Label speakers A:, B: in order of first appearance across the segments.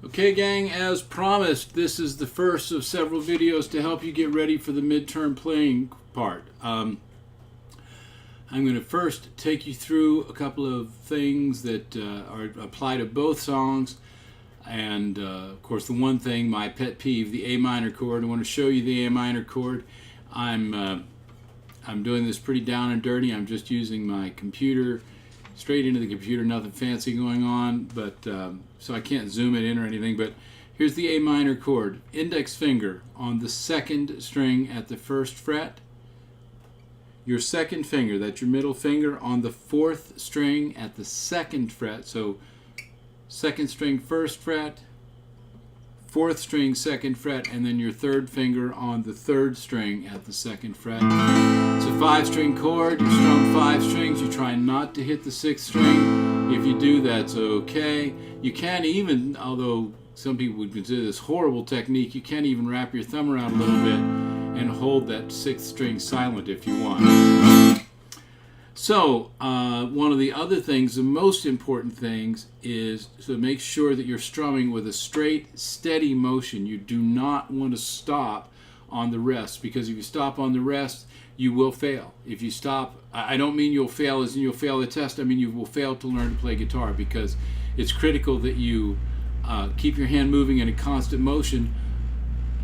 A: Okay, gang, as promised, this is the first of several videos to help you get ready for the midterm playing part. I'm going to first take you through a couple of things that apply to both songs. And, of course, the one thing, my pet peeve, the A minor chord. I want to show you the A minor chord. I'm doing this pretty down and dirty. I'm just using my computer, straight into the computer, nothing fancy going on, but so I can't zoom it in or anything. But here's the A minor chord. Index finger on the second string at the first fret. Your second finger, that's your middle finger, on the fourth string at the second fret. So second string first fret, fourth string second fret, and then your third finger on the third string at the second fret. It's a 5-string chord. You strum 5 strings. You try not to hit the 6th string. If you do, that's okay. You can't even, although some people would consider this horrible technique, you can't even wrap your thumb around a little bit and hold that 6th string silent if you want. So, one of the other things, the most important things, is to make sure that you're strumming with a straight, steady motion. You do not want to stop on the rest, because if you stop on the rest, you will fail. If you stop, I don't mean you'll fail as in you'll fail the test, I mean you will fail to learn to play guitar, because it's critical that you keep your hand moving in a constant motion.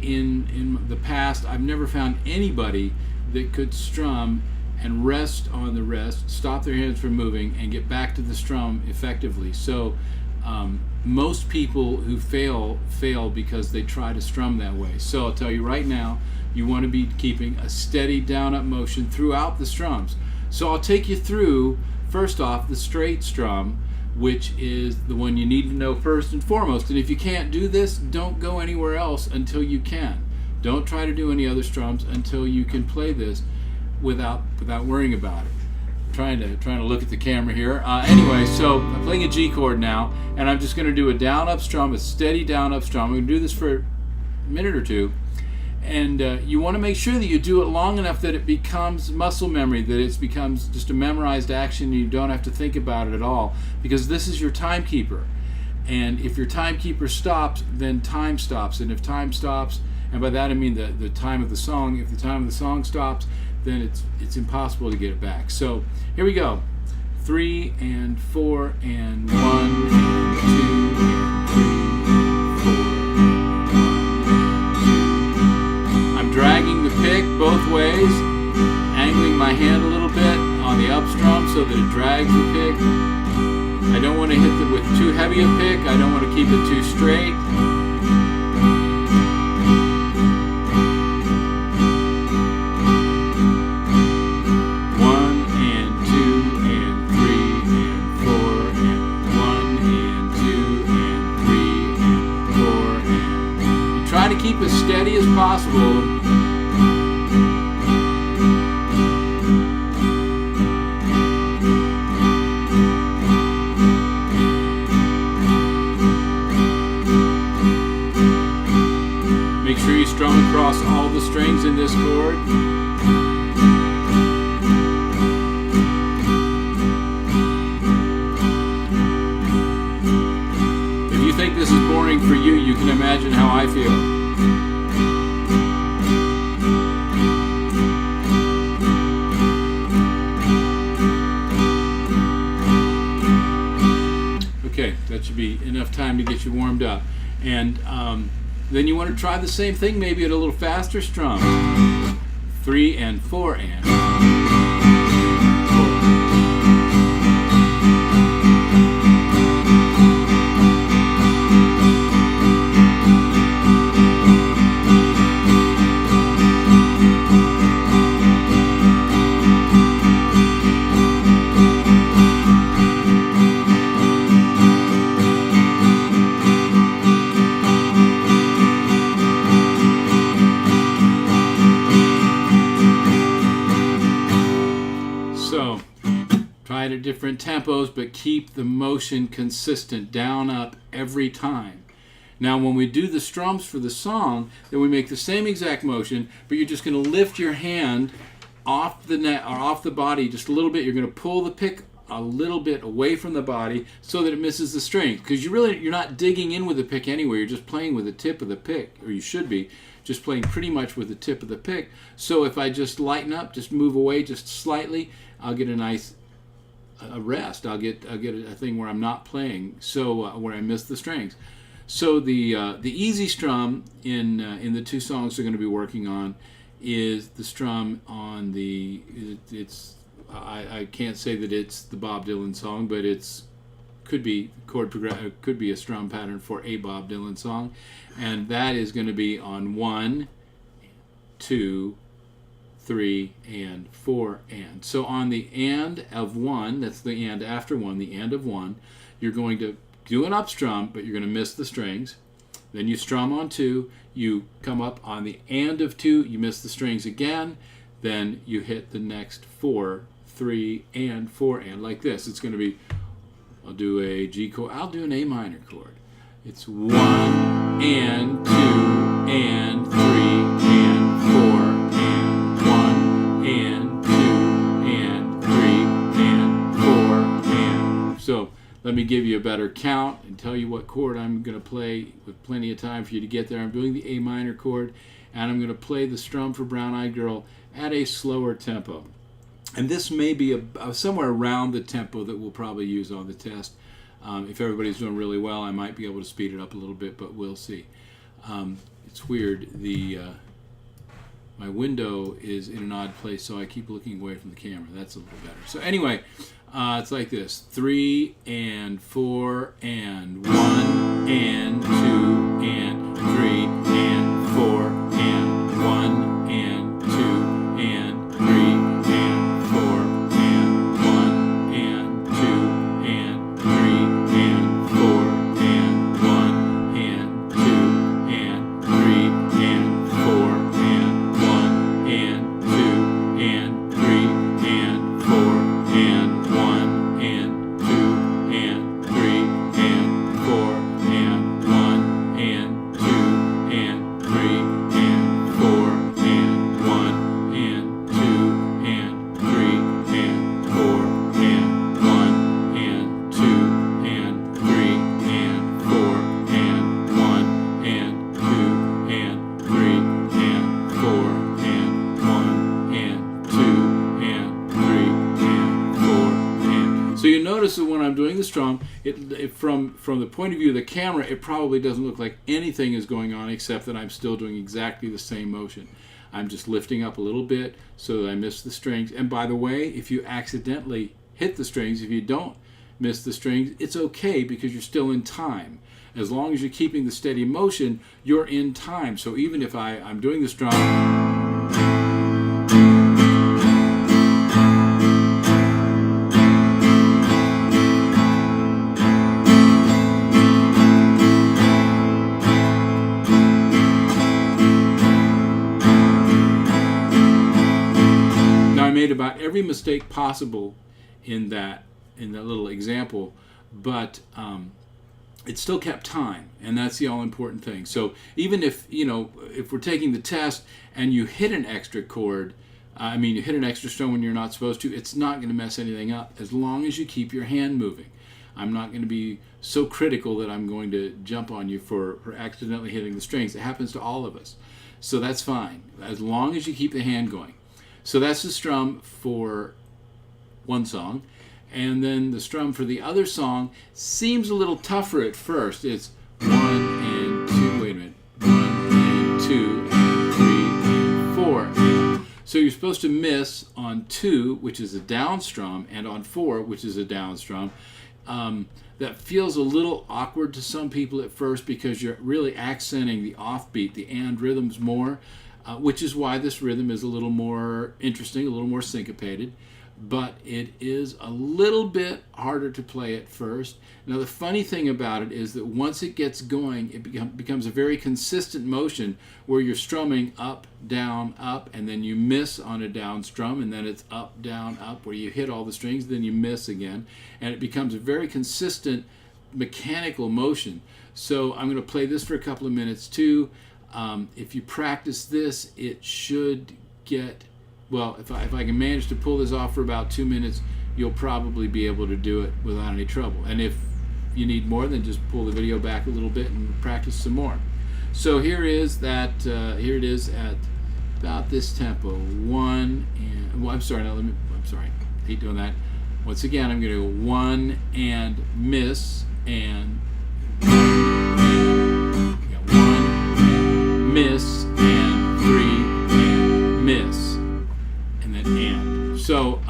A: In the past, I've never found anybody that could strum and rest on the rest, stop their hands from moving, and get back to the strum effectively. So most people who fail because they try to strum that way. So I'll tell you right now, you want to be keeping a steady down-up motion throughout the strums. So I'll take you through, first off, the straight strum, which is the one you need to know first and foremost. And if you can't do this, don't go anywhere else until you can. Don't try to do any other strums until you can play this without worrying about it. Trying to look at the camera here. Anyway, so I'm playing a G chord now, and I'm just going to do a down-up strum, a steady down-up strum. I'm going to do this for a minute or two. And you want to make sure that you do it long enough that it becomes muscle memory, that it becomes just a memorized action and you don't have to think about it at all, because this is your timekeeper. And if your timekeeper stops, then time stops. And if time stops, and by that I mean the time of the song, if the time of the song stops, then it's impossible to get it back. So here we go. 3 and 4 and 1 and 2 and 3 and 4. I'm dragging the pick both ways, angling my hand a little bit on the up strum so that it drags the pick. I don't want to hit it with too heavy a pick. I don't want to keep it too straight. Try to keep as steady as possible. Make sure you strum across all the strings in this chord. If you think this is boring for you, you can imagine how I feel. Okay, that should be enough time to get you warmed up. And then you want to try the same thing, maybe at a little faster strum. 3 and 4 and 4. So, try it at different tempos, but keep the motion consistent, down, up, every time. Now, when we do the strums for the song, then we make the same exact motion, but you're just going to lift your hand off the neck or off the body just a little bit. You're going to pull the pick a little bit away from the body so that it misses the strings, because you're not digging in with the pick anywhere. You're just playing with the tip of the pick, or you should be just playing pretty much with the tip of the pick. So if I just lighten up, just move away just slightly, I'll get a nice rest. I'll get a thing where I'm not playing, so where I miss the strings. So the easy strum in the two songs we're going to be working on is the strum on the I can't say that it's the Bob Dylan song, but could be a strum pattern for a Bob Dylan song, and that is going to be on 1, 2, 3, and 4, and. So on the and of 1, that's the and after 1, the and of 1, you're going to do an up strum, but you're going to miss the strings. Then you strum on 2, you come up on the and of 2, you miss the strings again, then you hit the next 4, 3, and 4, and like this. It's going to be, I'll do a G chord, I'll do an A minor chord. It's 1, and 2, and 3, and 4, and 1, and 2, and 3, and 4, and. So let me give you a better count and tell you what chord I'm going to play with plenty of time for you to get there. I'm doing the A minor chord, and I'm going to play the strum for Brown Eyed Girl at a slower tempo. And this may be somewhere around the tempo that we'll probably use on the test. If everybody's doing really well, I might be able to speed it up a little bit, but we'll see. It's weird. My window is in an odd place, so I keep looking away from the camera. That's a little better. So anyway, it's like this: 3 and 4 and 1 and 2 and 3 and 4 and 1 and 2 and 3 and 4 and 1 and 2 and 3 and 4 and 1 and 2 and 3 and 4 and 1 and 2 and 3 and 4 and 1 and 2 and 3 and 4 and 1 and 2 and 3 and 4 and 1 and 2 and 3 and 4 and 1 and 2 and 3 and 4 and 1 and 2 and 3 and 4 and 1 and 2 and 3 and 4 and. So you notice that when I'm doing the strum, from the point of view of the camera, it probably doesn't look like anything is going on except that I'm still doing exactly the same motion. I'm just lifting up a little bit so that I miss the strings. And by the way, if you accidentally hit the strings, if you don't miss the strings, it's okay, because you're still in time. As long as you're keeping the steady motion, you're in time. So even if I'm doing the strum, about every mistake possible in that little example, but it still kept time, and that's the all important thing. So even if we're taking the test and you hit an extra chord, you hit an extra strum when you're not supposed to, it's not going to mess anything up as long as you keep your hand moving. I'm not going to be so critical that I'm going to jump on you for accidentally hitting the strings. It happens to all of us, so that's fine as long as you keep the hand going. So that's the strum for one song. And then the strum for the other song seems a little tougher at first. It's 1 and 2, wait a minute, 1 and 2 and 3 and 4. So you're supposed to miss on 2, which is a down strum, and on 4, which is a down strum. That feels a little awkward to some people at first because you're really accenting the offbeat, the and rhythms more. Which is why this rhythm is a little more interesting, a little more syncopated, but it is a little bit harder to play at first. Now the funny thing about it is that once it gets going, it becomes a very consistent motion where you're strumming up, down, up, and then you miss on a down strum, and then it's up, down, up, where you hit all the strings, then you miss again, and it becomes a very consistent mechanical motion. So I'm going to play this for a couple of minutes too. If you practice this, it should get, well, if I can manage to pull this off for about 2 minutes, you'll probably be able to do it without any trouble. And if you need more, then just pull the video back a little bit and practice some more. So here it is at about this tempo. One and, well, I'm sorry, I'm sorry, I hate doing that. Once again, I'm going to go 1 and miss, and 1 miss, and 3 and miss, and then and. So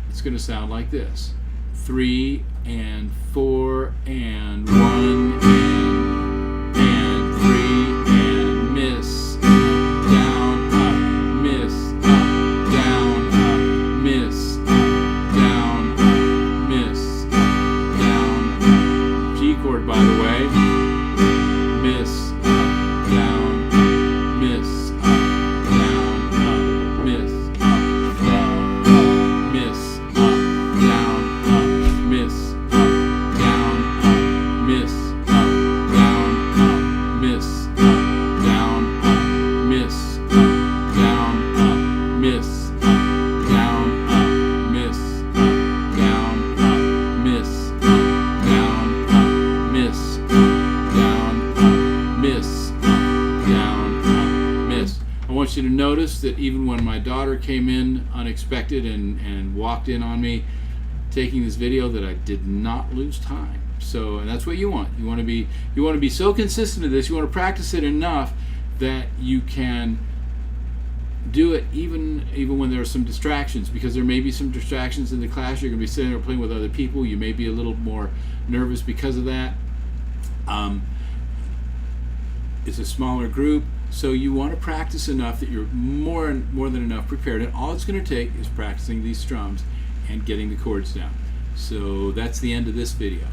A: it's going to sound like this: 3 and 4 and 1 and 3 and miss, down, up, miss, up, down, up, miss, up, down, up, miss, up, down, up. G chord, by the way. Miss, up, down, up, miss, up, down, up, miss, up, down, up, miss, up, down, up, miss, up, down, up, miss, up, down, up, miss, up, down, up, miss, up, down, up, miss, up, down, up, miss, up, down, up, miss, up, down, up, miss, up, down, up, miss, up, down, up, miss. I want you to notice that even when my daughter came in unexpected and walked in on me taking this video, that I did not lose time. So, and that's what you want. You want to be so consistent to this. You want to practice it enough that you can do it even when there are some distractions, because there may be some distractions in the class. You're going to be sitting there playing with other people. You may be a little more nervous because of that. It's a smaller group, so you want to practice enough that you're more than enough prepared, and all it's going to take is practicing these strums and getting the chords down. So that's the end of this video.